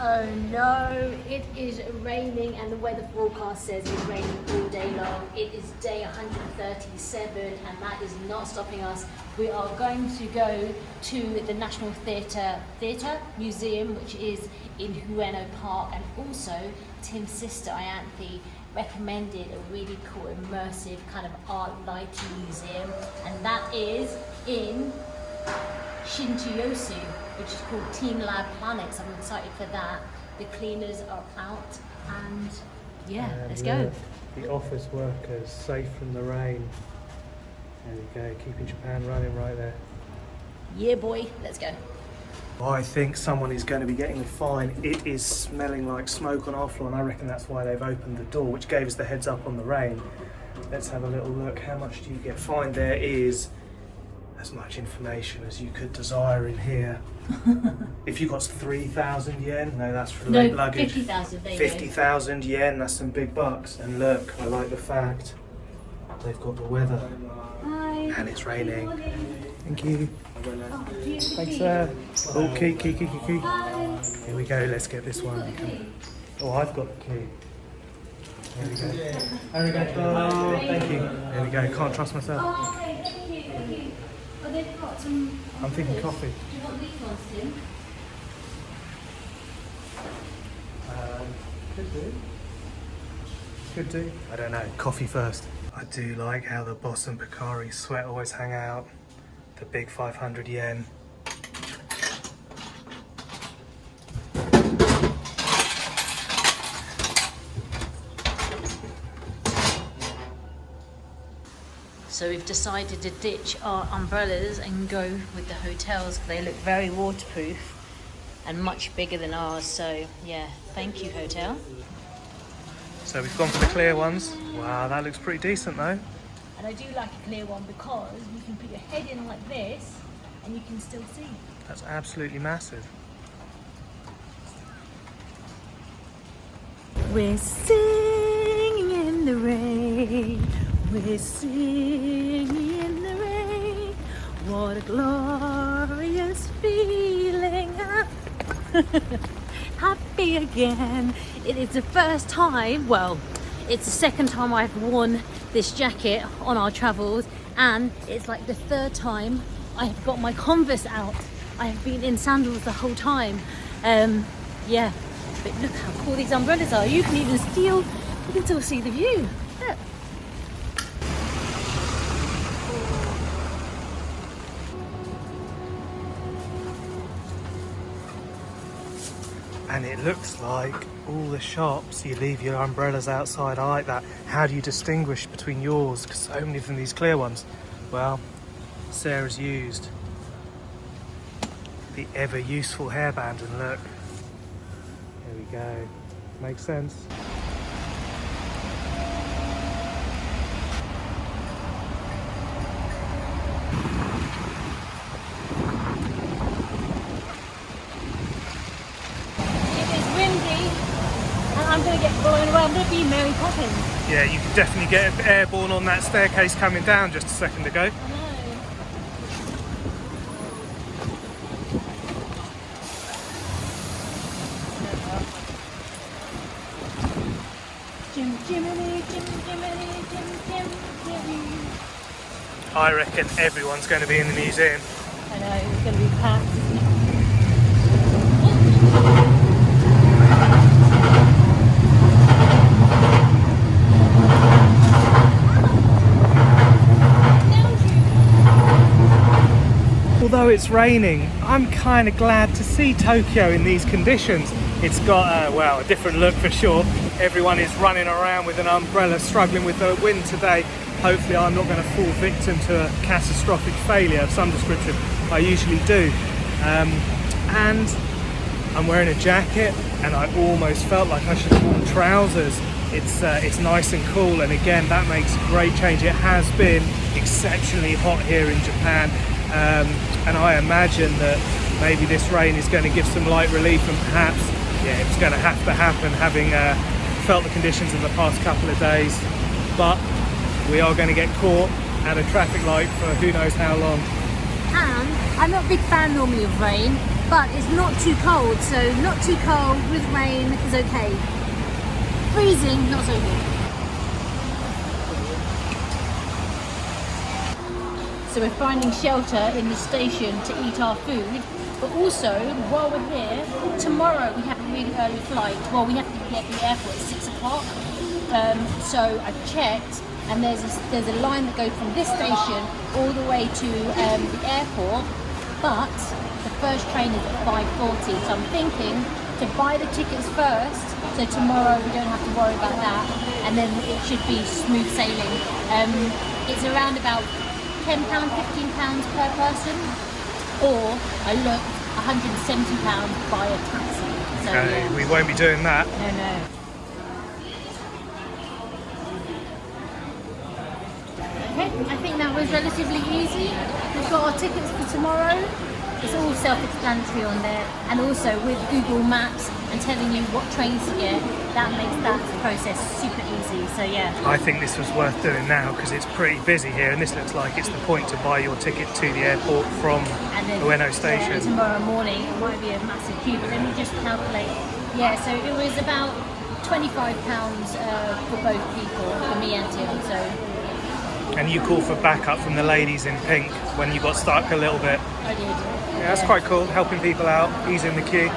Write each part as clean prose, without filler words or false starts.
Oh no, it is raining and the weather forecast says it's raining all day long. It is day 137 and that is not stopping us. We are going to go to the National Theatre Museum, which is in Ueno Park, and also Tim's sister Ianthe recommended a really cool immersive kind of art lighting museum, and that is in Shinjuyosu, which is called Team Lab Planet. So I'm excited for that. The cleaners are out and yeah, let's go. The office workers safe from the rain. There we go, keeping Japan running right there. Yeah boy, let's go. I think someone is going to be getting a fine. It is smelling like smoke on our floor, and I reckon that's why they've opened the door, which gave us the heads up on the rain. Let's have a little look. How much do you get fined? There is as much information as you could desire in here. If you got 3,000 yen, no, that's for late luggage. 50,000, 50,000 yen, that's some big bucks. And look, I like the fact they've got the weather. Hi. And it's raining. Thank you. Oh, Thanks, sir. Oh, key. Hi. Here we go, let's get this one. Oh, I've got the key. There we go. There we go. Oh, thank you. There we go, can't trust myself. Oh, okay, thank you. Oh, they've got some... I'm thinking coffee. Do you want these ones, Tim? Could do. I don't know. Coffee first. I do like how the Boss and Picari sweat always hang out. The big 500 yen. So we've decided to ditch our umbrellas and go with the hotels. They look very waterproof and much bigger than ours. So yeah, thank you, hotel. So we've gone for the clear ones. Wow, that looks pretty decent though. And I do like a clear one because you can put your head in like this and you can still see. That's absolutely massive. We're singing in the rain. We're singing in the rain. What a glorious feeling. Happy again. It is the first time, well, it's the second time I've worn this jacket on our travels, and it's like the third time I've got my Converse out. I have been in sandals the whole time. Yeah, but look how cool these umbrellas are. You can still see the view. Look. And it looks like all the shops, you leave your umbrellas outside. I like that. How do you distinguish between yours? Because so many of them, these clear ones. Well, Sarah's used the ever useful hairband, and look. There we go. Makes sense. I'm going to get blown away. I'm going to be Mary Poppins. Yeah, you can definitely get airborne on that staircase coming down just a second ago. I know. Jim, Jiminy, Jim, Jiminy, Jim, Jimmy. I reckon everyone's going to be in the museum. I know, it's going to be packed. Although it's raining, I'm kind of glad to see Tokyo in these conditions. It's got, well, a different look for sure. Everyone is running around with an umbrella, struggling with the wind today. Hopefully I'm not going to fall victim to a catastrophic failure of some description. I usually do. And I'm wearing a jacket, and I almost felt like I should have worn trousers. It's nice and cool, and again, that makes a great change. It has been exceptionally hot here in Japan. And I imagine that maybe this rain is going to give some light relief, and perhaps, yeah, it's going to happen, having felt the conditions in the past couple of days. But we are going to get caught at a traffic light for who knows how long. And I'm not a big fan normally of rain, but it's not too cold, so not too cold with rain is okay. Freezing, not so good. So we're finding shelter in the station to eat our food, but also while we're here, tomorrow we have a really early flight. Well, we have to be at the airport at 6 o'clock. So I've checked, and there's a line that goes from this station all the way to the airport, but the first train is at 5:40. So I'm thinking to buy the tickets first, so tomorrow we don't have to worry about that, and then it should be smooth sailing. It's around about £10, £15 per person, or I looked £170 by a taxi. So Okay, yeah. we won't be doing that. No. Okay, I think that was relatively easy. We've got our tickets for tomorrow. It's all self-explanatory on there, and also with Google Maps and telling you what trains to get, that makes that process super easy. So yeah. I think this was worth doing now because it's pretty busy here, and this looks like it's the point to buy your ticket to the airport from And then Ueno station. tomorrow morning it might be a massive queue, but let me just calculate. Yeah, so it was about £25 for both people, for me and Tim. So And you call for backup from the ladies in pink when you got stuck a little bit. I did. Yeah, that's quite cool, helping people out, easing the queue.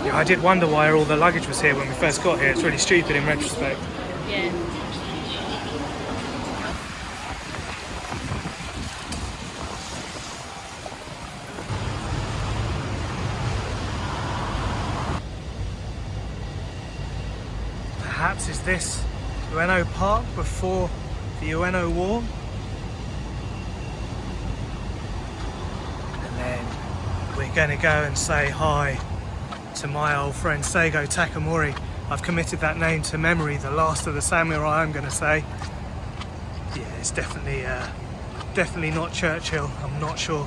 Yeah, I did wonder why all the luggage was here when we first got here. It's really stupid in retrospect. Yeah. Perhaps is this Ueno Park before the Ueno War? And then we're going to go and say hi to my old friend Seigo Takamori. I've committed that name to memory, the last of the samurai, I'm going to say. Yeah, it's definitely not Churchill. I'm not sure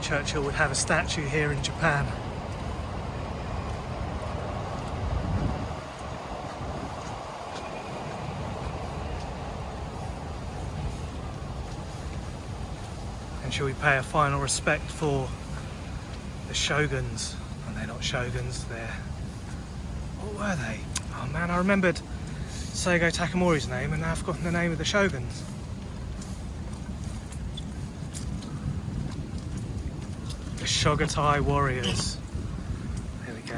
Churchill would have a statue here in Japan. And shall we pay a final respect for the shoguns? Well, they're not shoguns, they're... What were they? Oh man, I remembered Seigo Takamori's name and now I've forgotten the name of the shoguns. The Shogatai warriors. There we go.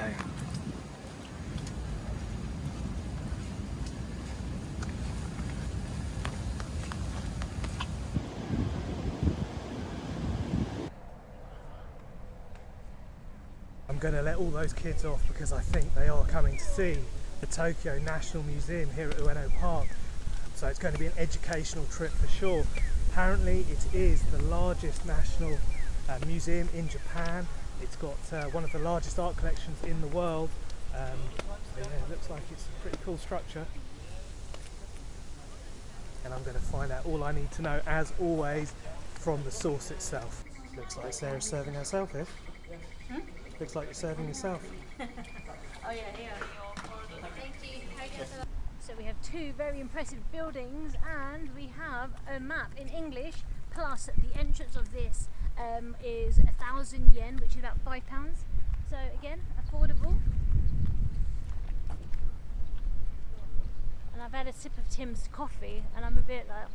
I'm going to let all those kids off because I think they are coming to see the Tokyo National Museum here at Ueno Park. So it's going to be an educational trip for sure. Apparently it is the largest national museum in Japan. It's got one of the largest art collections in the world. So yeah, it looks like it's a pretty cool structure. And I'm going to find out all I need to know, as always, from the source itself. Looks like Sarah's serving herself here. Hmm? Looks like you're serving yourself. Oh yeah, yeah. Thank you. So we have two very impressive buildings, and we have a map in English, plus the entrance of this is 1,000 yen, which is about £5. So again, affordable. And I've had a sip of Tim's coffee and I'm a bit like...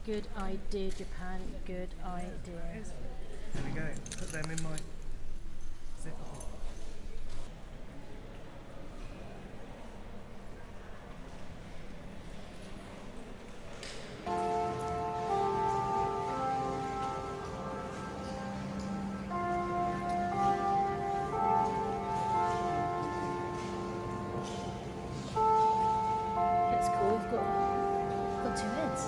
Good idea, Japan. Good idea. There we go. Put them in my zipper. It's cool. We've got two heads.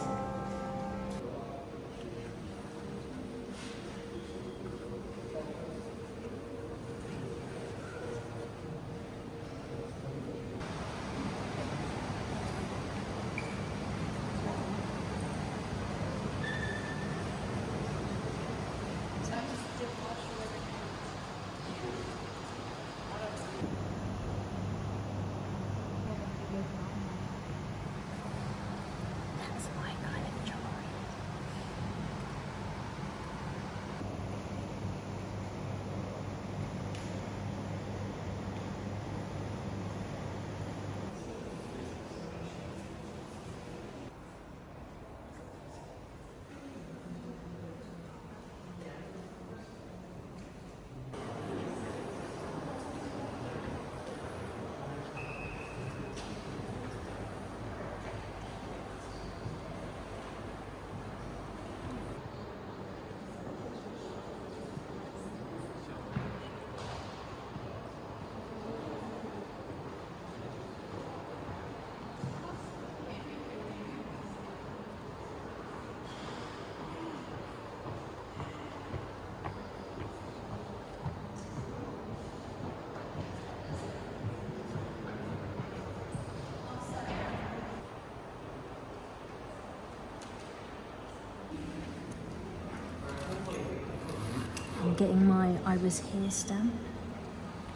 I'm getting my I was here stamp.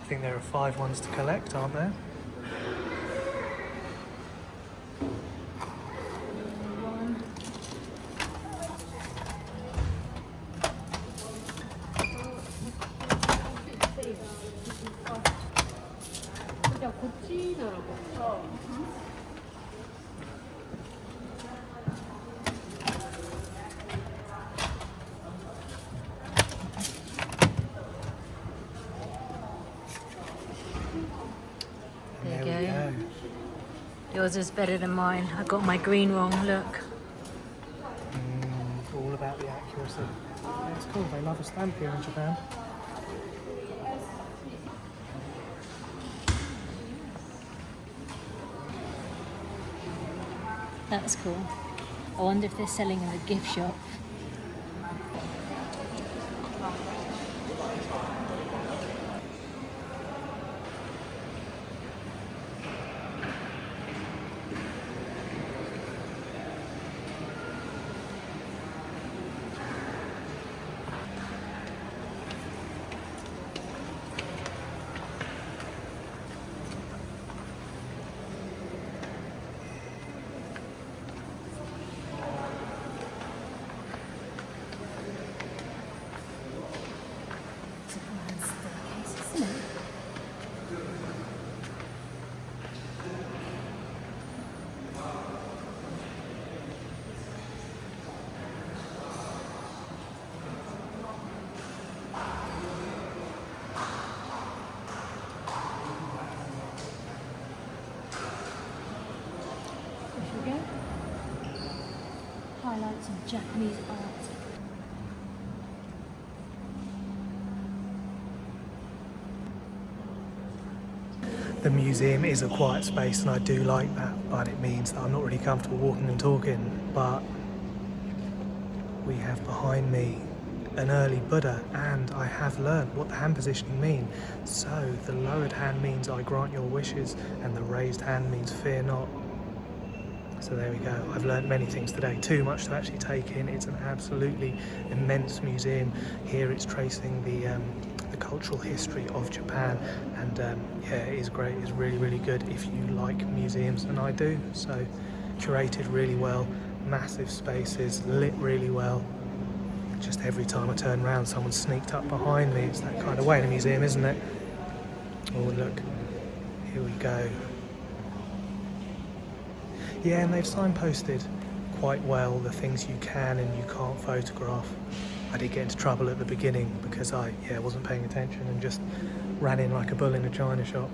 I think there are 5 ones to collect, aren't there? One. There we go. Yours is better than mine. I got my green wrong, look. All about the accuracy. Yeah, it's cool, they love a stamp here in Japan. That's cool. I wonder if they're selling in the gift shop. Highlights of Japanese art. The museum is a quiet space and I do like that, but it means that I'm not really comfortable walking and talking. But we have behind me an early Buddha, and I have learned what the hand positioning mean. So the lowered hand means I grant your wishes, and the raised hand means fear not. So there we go. I've learned many things today, too much to actually take in. It's an absolutely immense museum. Here it's tracing the cultural history of Japan, and yeah, it is great. It's really, really good if you like museums, and I do. So curated really well, massive spaces, lit really well. Just every time I turn around, someone sneaked up behind me. It's that kind of way in a museum, isn't it? Oh, look, here we go. Yeah, and they've signposted quite well the things you can and you can't photograph. I did get into trouble at the beginning because I wasn't paying attention and just ran in like a bull in a china shop.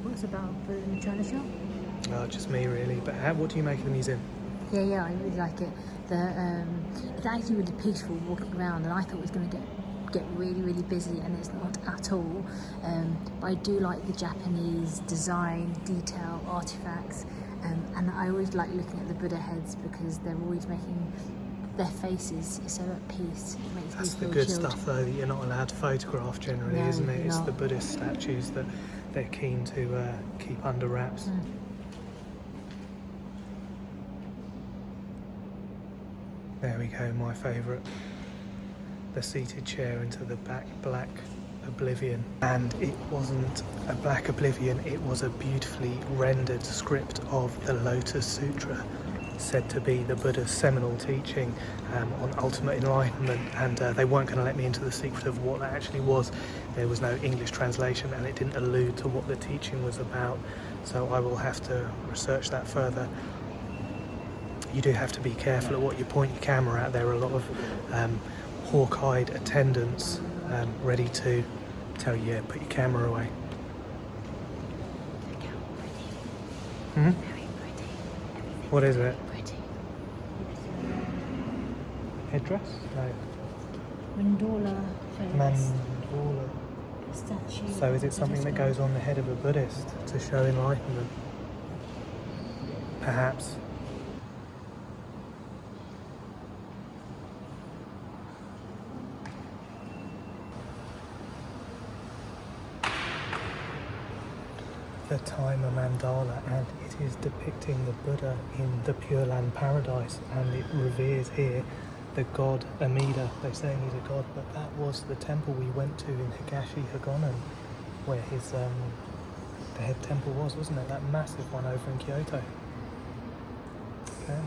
What's about bull in a china shop? Well, just me really. But what do you make of the museum? Yeah, I really like it. It's actually really peaceful walking around, and I thought it was going to get really, really busy, and it's not at all. But I do like the Japanese design, detail, artifacts, and I always like looking at the Buddha heads because they're always making their faces so at peace. It makes That's me the feel good chilled. stuff though, that you're not allowed to photograph generally, No, isn't it? you're It's not. the Buddhist statues that they're keen to keep under wraps. There we go, my favourite. The seated chair into the black oblivion. And it wasn't a black oblivion, it was a beautifully rendered script of the Lotus Sutra, said to be the Buddha's seminal teaching on ultimate enlightenment, and they weren't going to let me into the secret of what that actually was. There was no English translation and it didn't allude to what the teaching was about, so I will have to research that further. You do have to be careful at what you point your camera at. There are a lot of hawk-eyed attendants ready to tell you, put your camera away. Very pretty. What is it? Pretty. Headdress? No. Mandala face. Mandala. Statue. So is it something that goes on the head of a Buddhist to show enlightenment? Perhaps. The Timer Mandala, and it is depicting the Buddha in the Pure Land Paradise, and it reveres here the god Amida. They say he's a god, but that was the temple we went to in Higashi Higonen, where his the head temple was, wasn't it? That massive one over in Kyoto. Okay.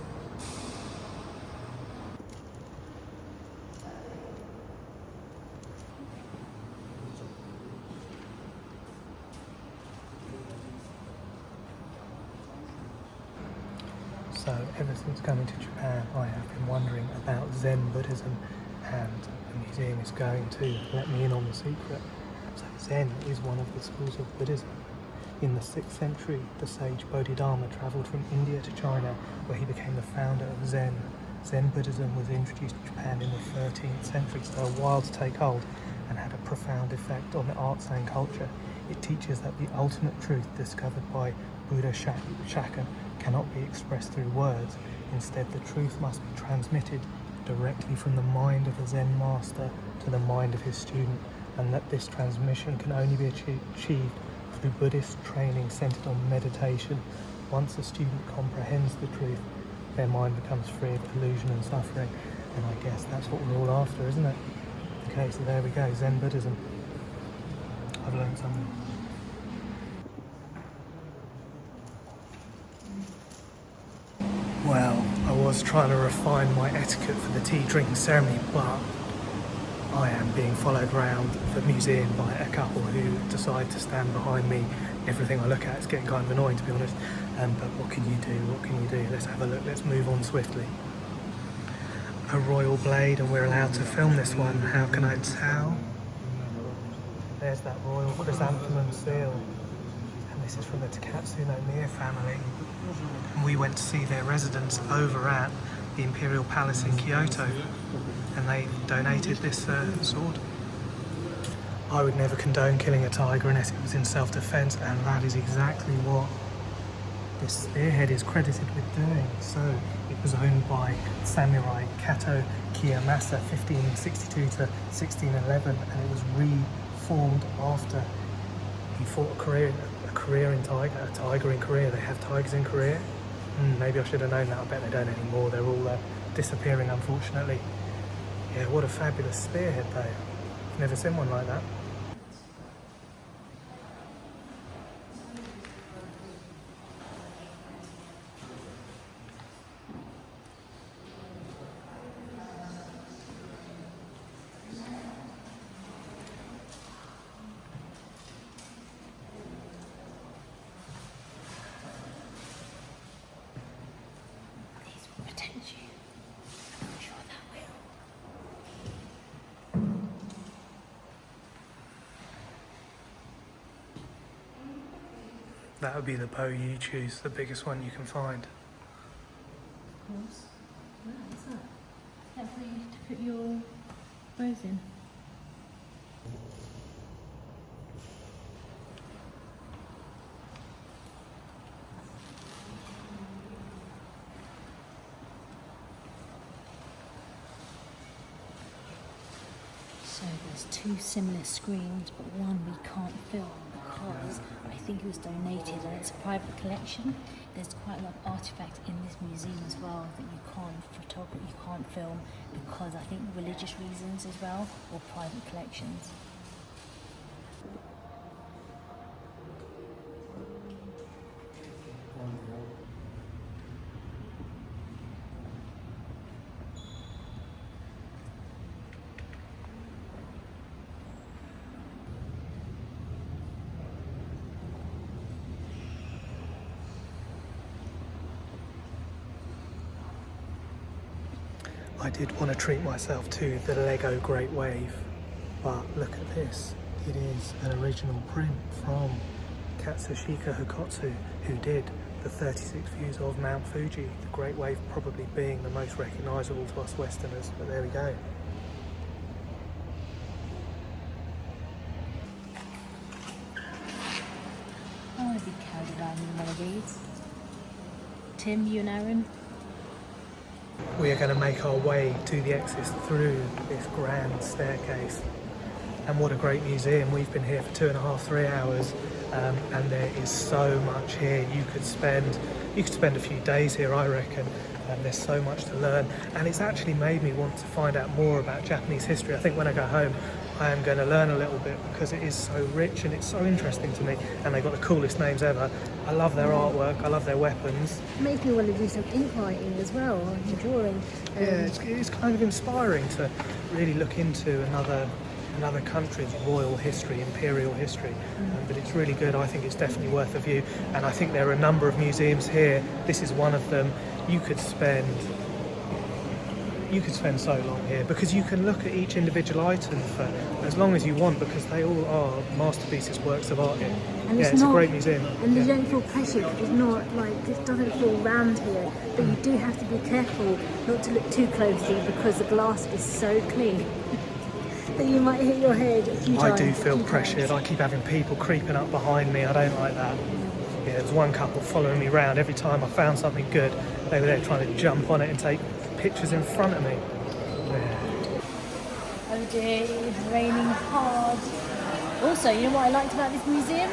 So ever since coming to Japan, I have been wondering about Zen Buddhism, and the museum is going to let me in on the secret. So Zen is one of the schools of Buddhism. In the 6th century, the sage Bodhidharma travelled from India to China, where he became the founder of Zen. Zen Buddhism was introduced to Japan in the 13th century, so a while to take hold, and had a profound effect on the arts and culture. It teaches that the ultimate truth discovered by Buddha Shaka cannot be expressed through words. Instead, the truth must be transmitted directly from the mind of the Zen master to the mind of his student, and that this transmission can only be achieved through Buddhist training centered on meditation. Once a student comprehends the truth, their mind becomes free of illusion and suffering, and I guess that's what we're all after, isn't it? Okay, so there we go, Zen Buddhism. I've learned something. Well, I was trying to refine my etiquette for the tea drinking ceremony, but I am being followed around the museum by a couple who decide to stand behind me. Everything I look at is getting kind of annoying, to be honest. But what can you do? What can you do? Let's have a look. Let's move on swiftly. A royal blade, and we're allowed to film this one. How can I tell? There's that royal chrysanthemum seal. And this is from the Takatsu no Miya family. And we went to see their residence over at the Imperial Palace in Kyoto, and they donated this sword. I would never condone killing a tiger unless it was in self-defense, and that is exactly what this spearhead is credited with doing. So it was owned by Samurai Kato Kiyomasa, 1562 to 1611, and it was reformed after he fought a career in tiger, a tiger in Korea. They have tigers in Korea. Maybe I should have known that. I bet they don't anymore. They're all disappearing, unfortunately. Yeah, what a fabulous spearhead though. I've never seen one like that. That would be the bow you choose, the biggest one you can find. Of course. Wow, what's that? That's where you need to put your bows in. So there's two similar screens, but one we can't film because I think it was donated and it's a private collection. There's quite a lot of artifacts in this museum as well that you can't photograph, you can't film because I think religious reasons as well, or private collections. I did want to treat myself to the Lego Great Wave, but look at this. It is an original print from Katsushika Hikotsu, who did the 36 views of Mount Fuji, the Great Wave probably being the most recognisable to us Westerners, but there we go. I want to be carried around in one of these. Tim, you and Aaron? We are going to make our way to the exit through this grand staircase. And what a great museum. We've been here for 2.5, 3 hours, and there is so much here. You could spend a few days here, I reckon. and there's so much to learn, and it's actually made me want to find out more about Japanese history. I think when I go home I am going to learn a little bit because it is so rich and it's so interesting to me, and they've got the coolest names ever. I love their artwork, I love their weapons. It makes me want to do some ink writing as well, and drawing. Yeah, it's kind of inspiring to really look into another country's royal history, imperial history, but it's really good. I think it's definitely worth a view, and I think there are a number of museums here. This is one of them. You could spend so long here because you can look at each individual item for as long as you want, because they all are masterpieces, works of art here. And it's a great museum. And you don't feel pressured. It's not like, it doesn't feel round here, but you do have to be careful not to look too closely because the glass is so clean that you might hit your head a few times. I do feel pressured. I keep having people creeping up behind me. I don't like that. Yeah, there was one couple following me around. Every time I found something good, they were there trying to jump on it and take pictures in front of me. Yeah. Oh dear, it is raining hard. Also, you know what I liked about this museum?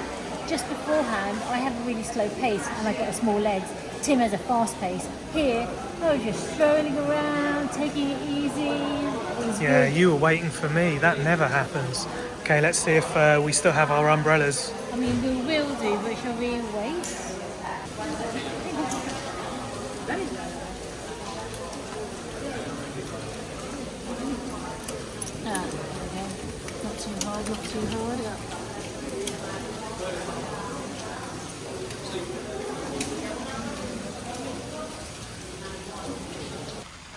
Just beforehand, I have a really slow pace and I got a small legs. Tim has a fast pace. Here, I was just strolling around, taking it easy. It was good. You were waiting for me. That never happens. Okay, let's see if we still have our umbrellas. I mean, we will do, but shall we wait? Okay. Not too hard, not too hard.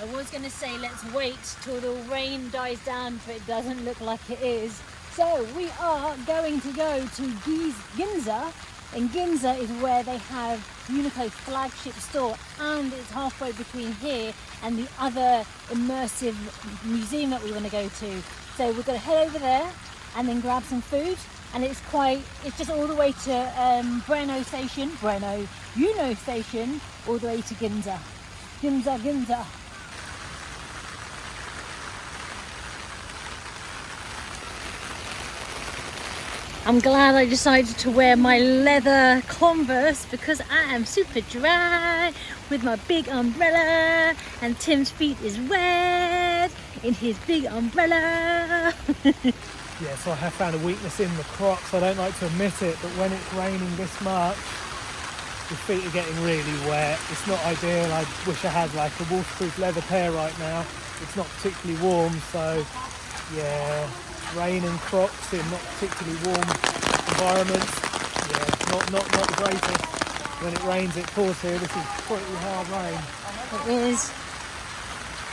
I was going to say let's wait till the rain dies down, but it doesn't look like it is. So we are going to go to Ginza, and Ginza is where they have Uniqlo's flagship store, and it's halfway between here and the other immersive museum that we want to go to. So we're going to head over there and then grab some food, and it's just all the way to Ueno Station, all the way to Ginza. Ginza. I'm glad I decided to wear my leather Converse because I am super dry with my big umbrella, and Tim's feet is wet in his big umbrella. Yeah, so I have found a weakness in the Crocs. I don't like to admit it, but when it's raining this much, your feet are getting really wet. It's not ideal. I wish I had like a waterproof leather pair right now. It's not particularly warm, so yeah. Rain and Crocs in not particularly warm environments. Yeah, not the greatest. When it rains, it pours here. This is pretty hard rain. It is,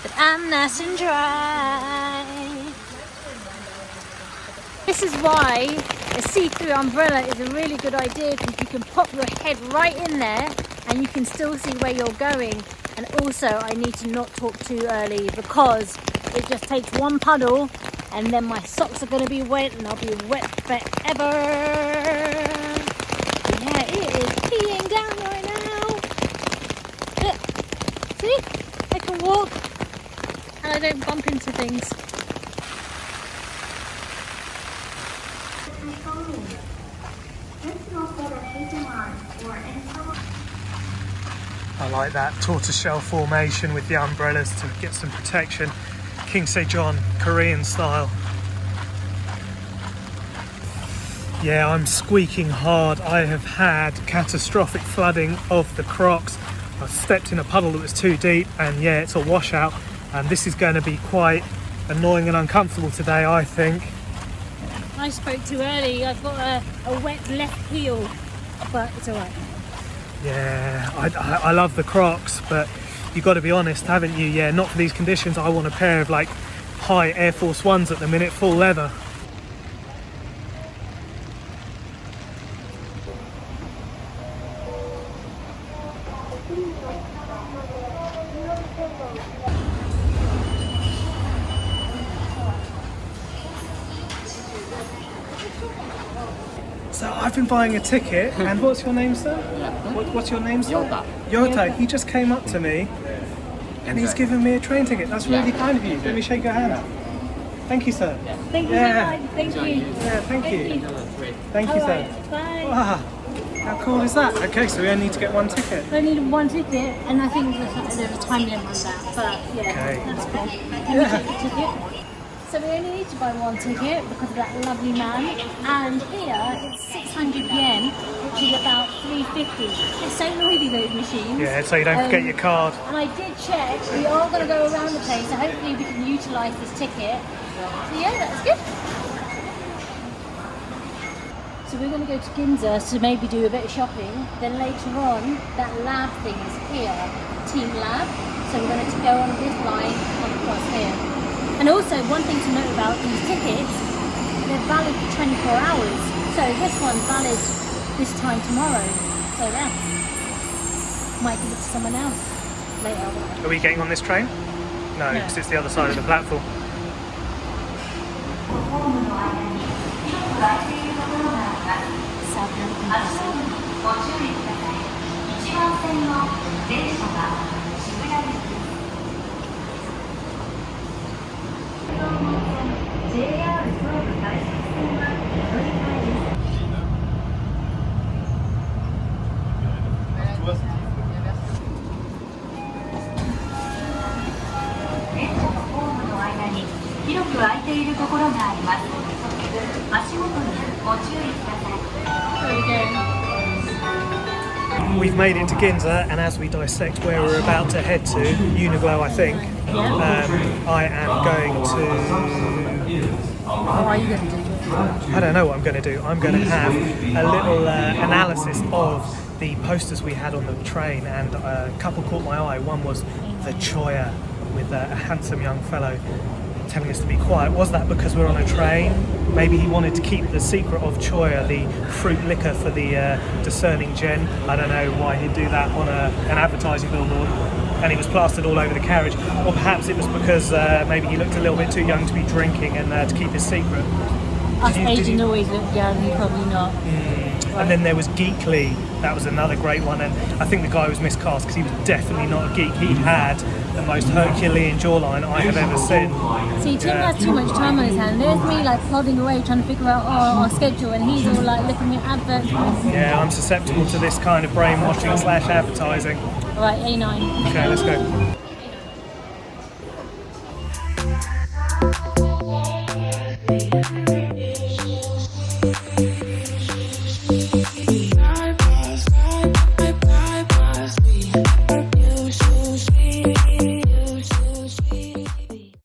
but I'm nice and dry. This is why a see-through umbrella is a really good idea, because you can pop your head right in there and you can still see where you're going. And also, I need to not talk too early because it just takes one puddle and then my socks are going to be wet and I'll be wet forever. Yeah, it is peeing down right now. Look, see? I can walk and I don't bump into things. I like that tortoiseshell formation with the umbrellas to get some protection. King Sejong, Korean style. Yeah, I'm squeaking hard. I have had catastrophic flooding of the Crocs. I stepped in a puddle that was too deep, and yeah, it's a washout. And this is going to be quite annoying and uncomfortable today, I think. I spoke too early. I've got a wet left heel, but it's all right. Yeah, I love the Crocs, but you've got to be honest, haven't you? Yeah, not for these conditions. I want a pair of like high Air Force Ones at the minute, full leather. So I've been buying a ticket, and what's your name, sir? What's your name, sir? Yota. He just came up to me, and he's given me a train ticket. That's really kind of you. Let me shake your hand. Thank you, sir. Thank you so much. Thank you. Yeah, thank you. Thank you, All sir. right, bye. Wow. How cool is that? Okay, so we only need to get one ticket. I need one ticket, and I think there's a time limit on that. But yeah, Okay. that's cool. Can we take the ticket? So we only need to buy one ticket because of that lovely man. And here it's 600 yen, which is about 350. It's so noisy, those machines. Yeah, so you don't forget your card. And I did check. We are going to go around the place, so hopefully we can utilise this ticket. So yeah, that's good. So we're going to go to Ginza to maybe do a bit of shopping. Then later on, that lab thing is here, Team Lab. So we're going to go on this line and come across here. And also, one thing to note about these tickets, they're valid for 24 hours. So this one's valid this time tomorrow. So yeah, might give it to someone else later. Are we getting on this train? No, because it's the other side of the platform. We've made it to Ginza, and as we dissect where we're about to head to, Ueno, I think, I am going to... What are you going to do? I don't know what I'm going to do. I'm going to have a little analysis of the posters we had on the train, and a couple caught my eye. One was the Choya, with a handsome young fellow telling us to be quiet. Was that because we're on a train? Maybe he wanted to keep the secret of Choya, the fruit liquor for the discerning gen. I don't know why he'd do that on an advertising billboard, and it was plastered all over the carriage. Or perhaps it was because maybe he looked a little bit too young to be drinking and to keep his secret. Us Asians always look young, probably not. And then there was Geekly. That was another great one, and I think the guy was miscast because he was definitely not a geek. He had the most Herculean jawline I have ever seen. See, Tim has too much time on his hand. There's me like plodding away trying to figure out our schedule, and he's all like looking at adverts. Yeah, I'm susceptible to this kind of brainwashing / advertising. Right, A9. Okay, let's go.